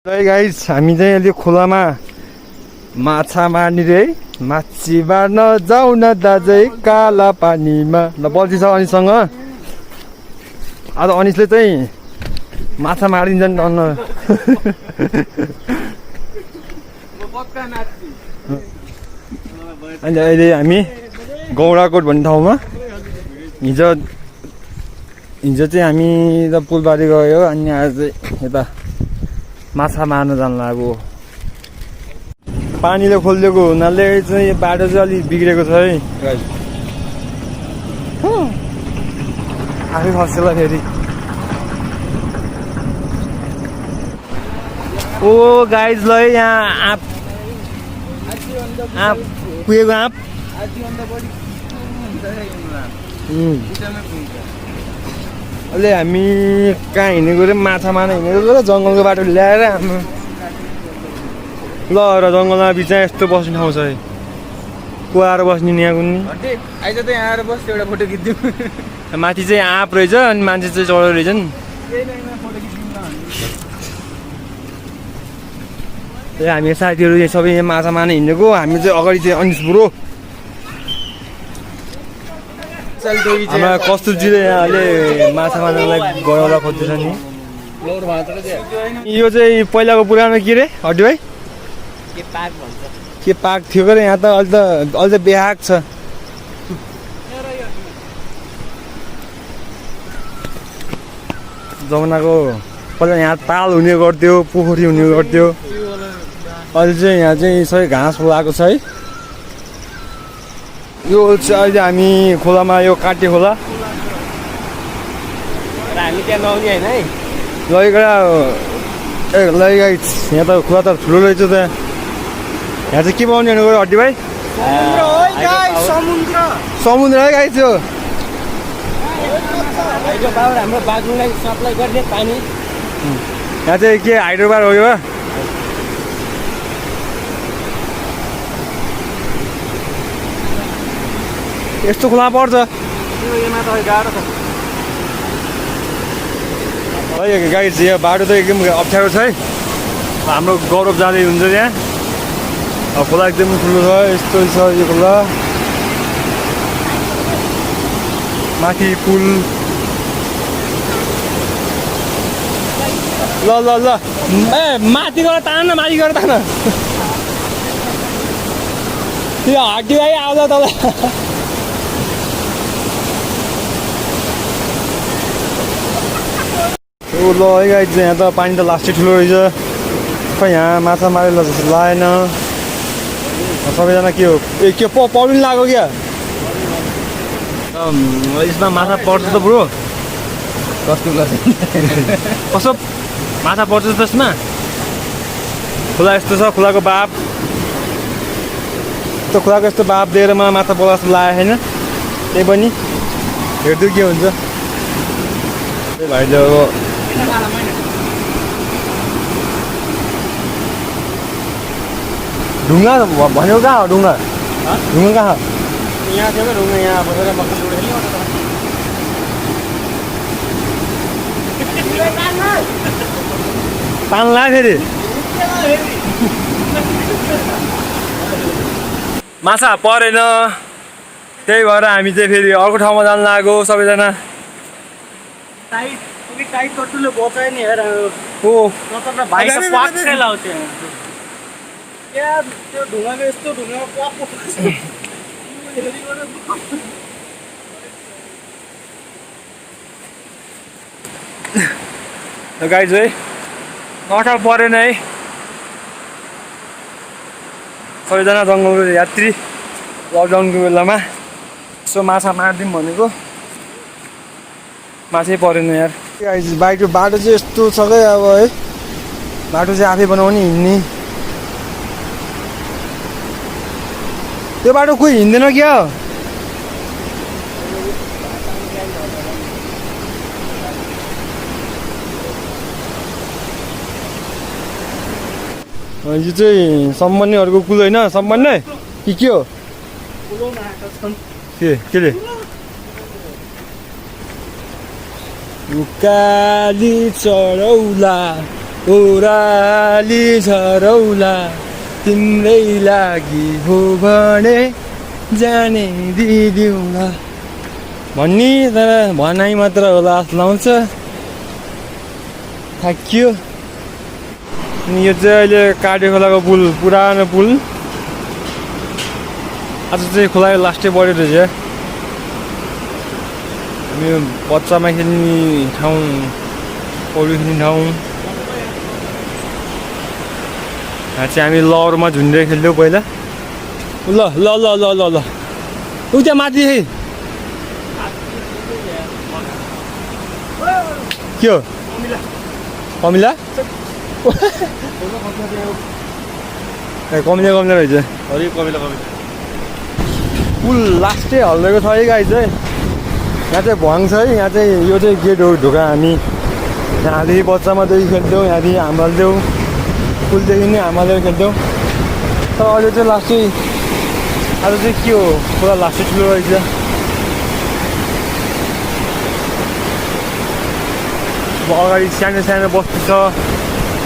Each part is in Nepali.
है गाइस, हामी चाहिँ अहिले खोलामा माछा मार्ने रे है। माछी मार्न जाऊ न दाजै काला पानीमा। ल बल्छी छ अनिसँग। आज अनिसले चाहिँ माछा मारिदिन्छ नि अन्न। अनि अहिले हामी गौडाकोट भन्ने ठाउँमा हिजो चाहिँ हामी त पुलबारी गयो अनि आज चाहिँ यता माछा मार्न जानु लाग्यो। पानीले खोलिदिएको हुनाले चाहिँ बाटो चाहिँ अलिक बिग्रेको छ है गाइस। आफै खसेला फेरि। ओ गाइस ल यहाँ आँप पुगेको आँप। अहिले हामी कहाँ हिँडेको रे? माछा मार्न हिँडेको र जङ्गलको बाटो ल्याएर हाम्रो ल र जङ्गलमा बिचमा यस्तो बस्ने ठाउँ छ है। को आएर बस्ने नि यहाँ कुन्नी आइज त यहाँ आएर बस्छ एउटा फोटो खिच्दिउँ। माथि चाहिँ आँप रहेछ अनि मान्छे चाहिँ चढेको रहेछ नि। हामी साथीहरू यहाँ सबै यहाँ माछा मार्न हिँडेको। हामी चाहिँ अगाडि चाहिँ अनिस ब्रो हाम्रो कस्तुरजीले यहाँ अहिले माछा मार्नलाई गराउला खोज्दैछ नि। यो चाहिँ पहिलाको पुरानो के रे हड्डी भाइ? के पाक थियो के यहाँ त अहिले त बेहाक छ। जमानाको पहिला यहाँ ताल हुने गर्थ्यो, पोखरी हुने गर्थ्यो। अहिले चाहिँ यहाँ चाहिँ सबै घाँस लगाएको छ है। यो चाहिँ अहिले हामी खोलामा यो काथेखोला हामी त्यहाँ नआउने होइन है। यहाँ त खोला त ठुलो रहेछ त। यहाँ चाहिँ के पाउने गयो हड्डी भाइ? समुद्र है गाई त्यो। हाम्रो बागलुङलाई सप्लाई गर्ने पानी। यहाँ चाहिँ के हाइड्रो बार हो यो? यस्तो खोला पर्छ गाई। यहाँ बाटो त एकदम अप्ठ्यारो छ है। हाम्रो गौरव जाँदै हुन्छ त्यहाँ। खोला एकदम ठुलो छ। यस्तो छ यो खोला। माथि पुल। ल ल ल ए माथि गएर तान, माथि गएर तान। त्यो हड्डी भाइ आउँदा तल। ओ ल है गाई, यहाँ त पानी त लास्टै ठुलो रहेछ। खै यहाँ माछा मारेर जस्तो लागेन। सबैजना के हो ए के पौडी लाग्यो क्या? यसमा माछा पर्छ त ब्रो? कसो माछा पर्छ त यसमा? खोला यस्तो छ, खोलाको बाप। त्यो खोलाको यस्तो बाप दिएर मलाई माछा पर्ला जस्तो लागेको छैन। त्यही पनि हेर्दै के हुन्छ। त्यही भाइले अब ढुङ्गा भनेको कहाँ हो? ढुङ्गा कहाँ? यहाँ थियो ढुङ्गा, यहाँ बसेर तान लाग्यो फेरि। माछा परेन, त्यही भएर हामी चाहिँ फेरि अर्को ठाउँमा जानु लाग्यो सबैजना। टाइट कटुले बोकायो नि हेर। ओ भाइ त पाक्कै लाउँथ्यो क्या? त्यो ढुङ्गाको यस्तो ढुङ्गामा गाइज है अठार परेन है। सबैजना जङ्गलको यात्री लकडाउनको बेलामा यसो माछा मारिदिउँ भनेको माछै परेन यार। बाटो चाहिँ यस्तो छ क्या अब है। बाटो चाहिँ आफै बनाउने हिँड्ने। त्यो बाटो कोही हिँड्दैन क्या? यो चाहिँ सम्बन्धीहरूको कुल होइन? सम्बन्ध के हो? केले उकाली चढौला ओराली झरौला तिम्रै लागि हो भने जाने दिदिउँला भन्ने तर भनाइ मात्र होला जस्तो लाउँछ थाकियो अनि यो चाहिँ अहिले काठेखोलाको पुल पुरानो पुल आज चाहिँ खोलाको लास्टै बढ्यो रहेछ हामी बच्चामा खेल्ने ठाउँ पौडी खेल्ने ठाउँ यहाँ चाहिँ हामी लहरमा झुन्डेर खेल्थ्यौँ पहिला ल ल ल ल ल ल उ त्यहाँ माथि के हो कमिला ए कमिला कमिला रहेछ पुल लास्टै हल्लिएको छ है गाई चाहिँ यहाँ चाहिँ भङ छ है यहाँ चाहिँ यो चाहिँ गेट हो ढोका हामी यहाँदेखि बच्चामादेखि खेल्थ्यौँ यहाँदेखि हाम्हाल्थ्यौँ पुलदेखि नै हाम्हालेर खेल्थ्यौँ तर अहिले चाहिँ लास्टै आज चाहिँ के हो पुरा लास्टै ठुलो रहेछ अगाडि सानो सानो बस्ती छ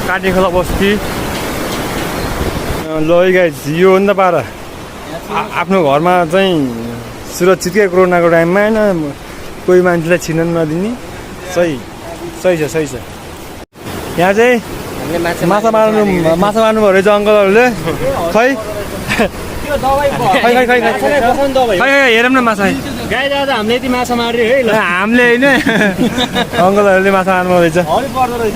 काठेखोला बस्ती ल गाइस यो हो नि त पारा आफ्नो घरमा चाहिँ सुरक्षितकै कोरोनाको टाइममा होइन कोही मान्छेलाई छिर्न नदिने सही सही छ सही छ यहाँ चाहिँ माछा मार्नु भयो रहेछ अङ्कलहरूले खै हेरौँ न माछा गाई दादा हामीले यति माछा मार्यो है ल हामीले होइन अङ्कलहरूले माछा मार्नु रहेछ पर्दो रहेछ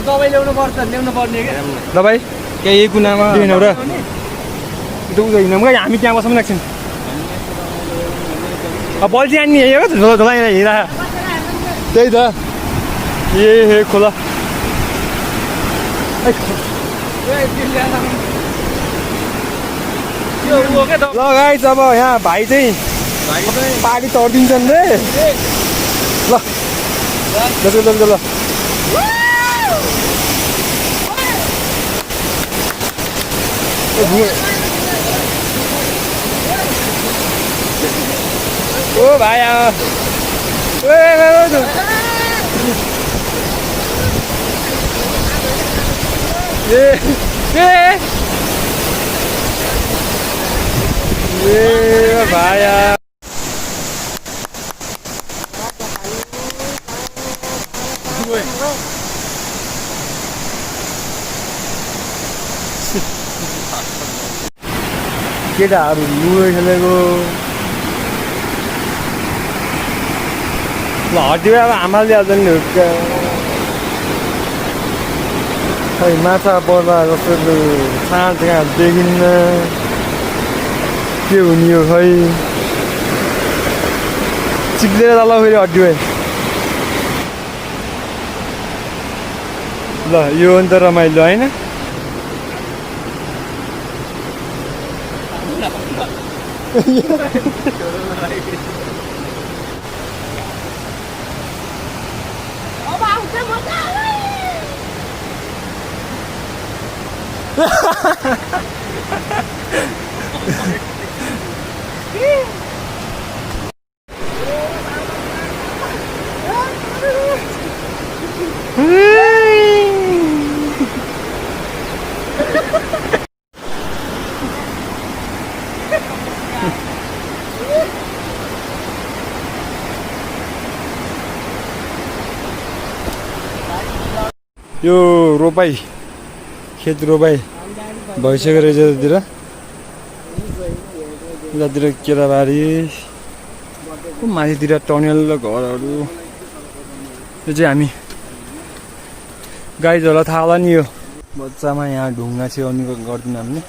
दबाई ल्याउनु पर्ने क्या दबाई क्या यही कुनामा हिँडौँ र हिँडौँ क्या हामी त्यहाँ बसौँ एकछिन बल्छी आनी हेरेको झोला हिँडा त्यही त ए खोला ल गाइस अब यहाँ भाइ चाहिँ पानी तर्दिन्छन् रे ल ल ओ भाइ भाया केटाहरू लुडो खेलेको ल हड्डी अब आमाले हाल्छ नि खै माछा पर्दा जस्तो साँझ देखिन्न के हुने हो खै चिप्लेर ल फेरि हड्डी भाइ ल यो हो नि त रमाइलो होइन यो रोपाई खेत रोपाई भइसक्यो रहेछ यतातिर यतातिर केराबारी माथितिर टनेल र घरहरू यो चाहिँ हामी गाईहरूलाई थाहा होला नि यो बच्चामा यहाँ ढुङ्गा छेउनी गर्दैन हामीले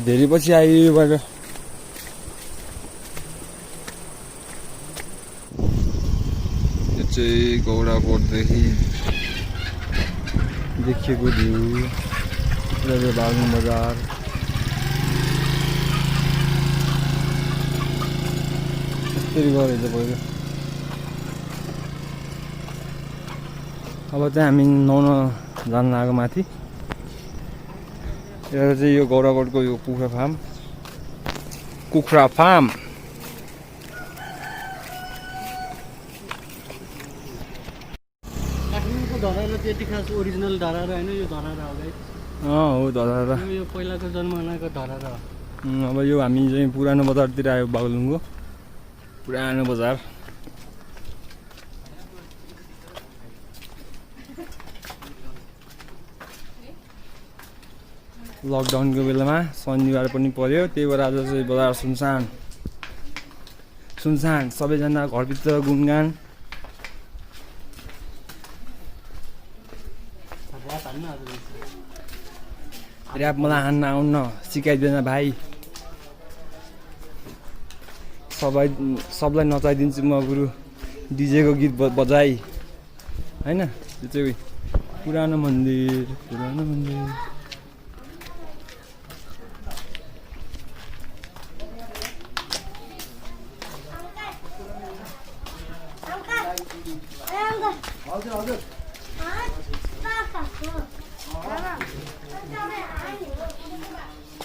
धेरै पछि आयो यो बाटो यो चाहिँ गौडाकोटदेखि देखिएको भ्यू बागलुङ बजार यसरी गरेछ पहिलो अब चाहिँ हामी नुहाउन जान लागेको माथि यहाँ चाहिँ यो गौडाकोटको यो कुखुरा फार्म कुखुरा फार्म काठमाडौँको धरारा त्यति खास ओरिजिनल धरारा होइन यो धरारा हो गाइस हो धरारा यो पहिलाको जमानाको धरारा हो अब यो हामी चाहिँ पुरानो बजारतिर आयो बागलुङको पुरानो बजार लकडाउनको बेलामा शनिबार पनि पर्यो त्यही भएर आज चाहिँ बजार सुनसान सुनसान सबैजना घरभित्र गुनगान ऱ्याप मलाई हान्न आउन सिकाइदिएन भाइ सबलाई नचाइदिन्छु म गुरु डिजेको गीत बजाइ होइन त्यो चाहिँ पुरानो मन्दिर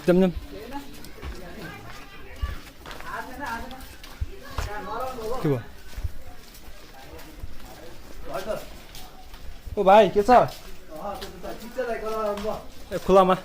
जम के भयो ओ भाइ के छ ए खुलामा